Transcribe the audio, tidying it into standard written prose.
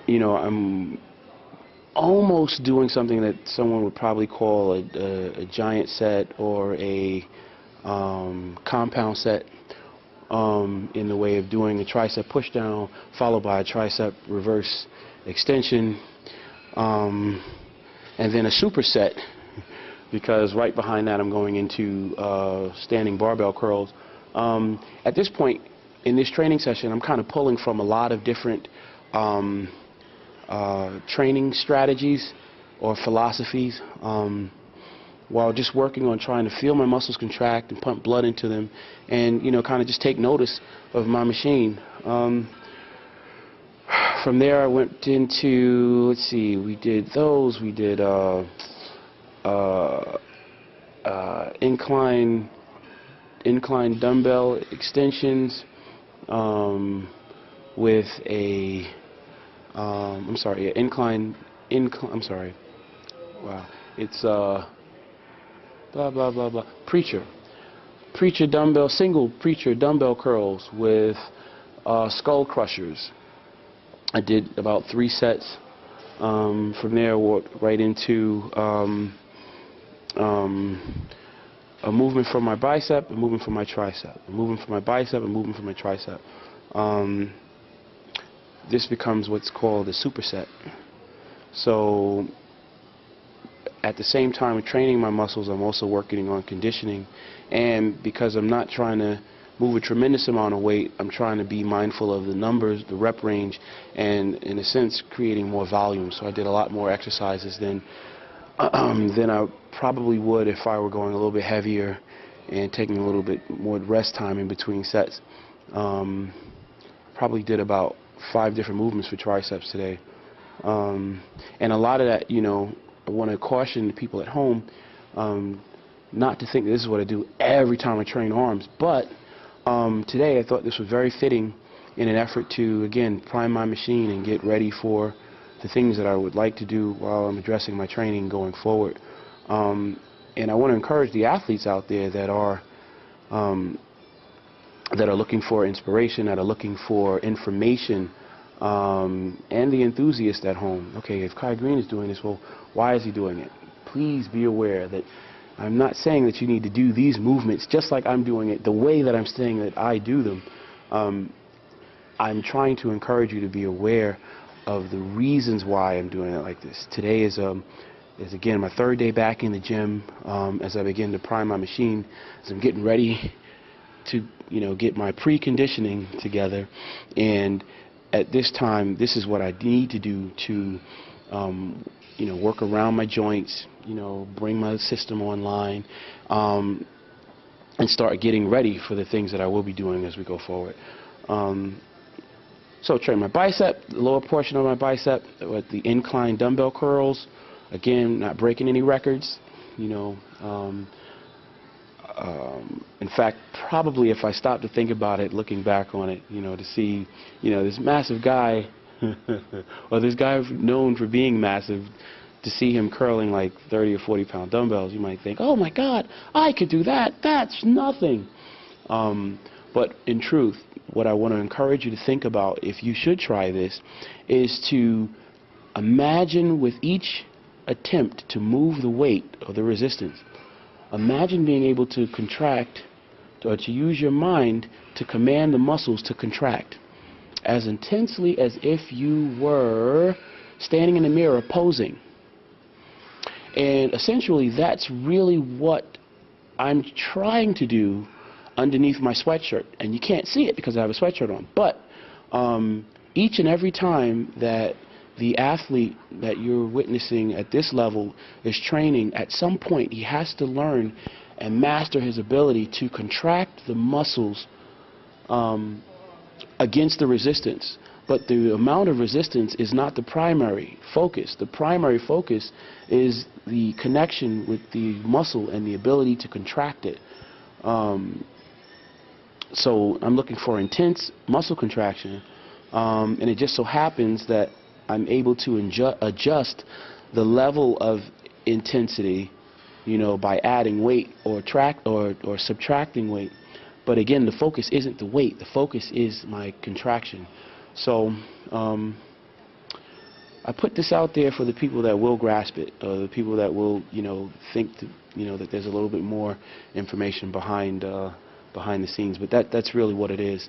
You know, I'm almost doing something that someone would probably call a giant set or a compound set, in the way of doing a tricep push down followed by a tricep reverse extension, and then a superset, because right behind that I'm going into standing barbell curls. At this point in this training session, I'm kind of pulling from a lot of different training strategies or philosophies, while just working on trying to feel my muscles contract and pump blood into them, and, you know, kind of just take notice of my machine. From there I went into, let's see, we did those, we did incline dumbbell extensions with a single preacher dumbbell curls with skull crushers. I did about 3 sets. From there, walked right into a movement for my bicep, a movement for my tricep, a movement for my bicep, a movement for my tricep. This becomes what's called a superset. So at the same time of training my muscles, I'm also working on conditioning, and because I'm not trying to move a tremendous amount of weight, I'm trying to be mindful of the numbers, the rep range, and in a sense creating more volume. So I did a lot more exercises than I probably would if I were going a little bit heavier and taking a little bit more rest time in between sets. Probably did about 5 different movements for triceps today, and a lot of that, you know, I want to caution the people at home not to think that this is what I do every time I train arms, but today I thought this was very fitting in an effort to, again, prime my machine and get ready for the things that I would like to do while I'm addressing my training going forward. And I want to encourage the athletes out there that are looking for inspiration, that are looking for information, and the enthusiast at home. Okay, if Greene is doing this, well, why is he doing it? Please be aware that I'm not saying that you need to do these movements just like I'm doing it, the way that I'm saying that I do them. I'm trying to encourage you to be aware of the reasons why I'm doing it like this. Today is again my 3rd day back in the gym, as I begin to prime my machine, as I'm getting ready to, you know, get my preconditioning together. And at this time, this is what I need to do to, you know, work around my joints, you know, bring my system online, and start getting ready for the things that I will be doing as we go forward. So train my bicep, the lower portion of my bicep with the incline dumbbell curls. Again, not breaking any records, you know. In fact, probably if I stop to think about it, looking back on it, you know, to see, you know, this massive guy, or this guy known for being massive, to see him curling like 30 or 40 pound dumbbells, you might think, oh my God, I could do that. That's nothing. But in truth, what I want to encourage you to think about, if you should try this, is to imagine with each attempt to move the weight or the resistance, imagine being able to contract, or to use your mind to command the muscles to contract as intensely as if you were standing in the mirror posing. And essentially that's really what I'm trying to do underneath my sweatshirt. And you can't see it because I have a sweatshirt on. But each and every time that the athlete that you're witnessing at this level is training, at some point he has to learn and master his ability to contract the muscles against the resistance. But the amount of resistance is not the primary focus. The primary focus is the connection with the muscle and the ability to contract it. So I'm looking for intense muscle contraction, and it just so happens that I'm able to adjust the level of intensity, you know, by adding weight or subtracting weight. But again, the focus isn't the weight. The focus is my contraction. So I put this out there for the people that will grasp it, the people that will, think that, that there's a little bit more information behind the scenes. But that's really what it is.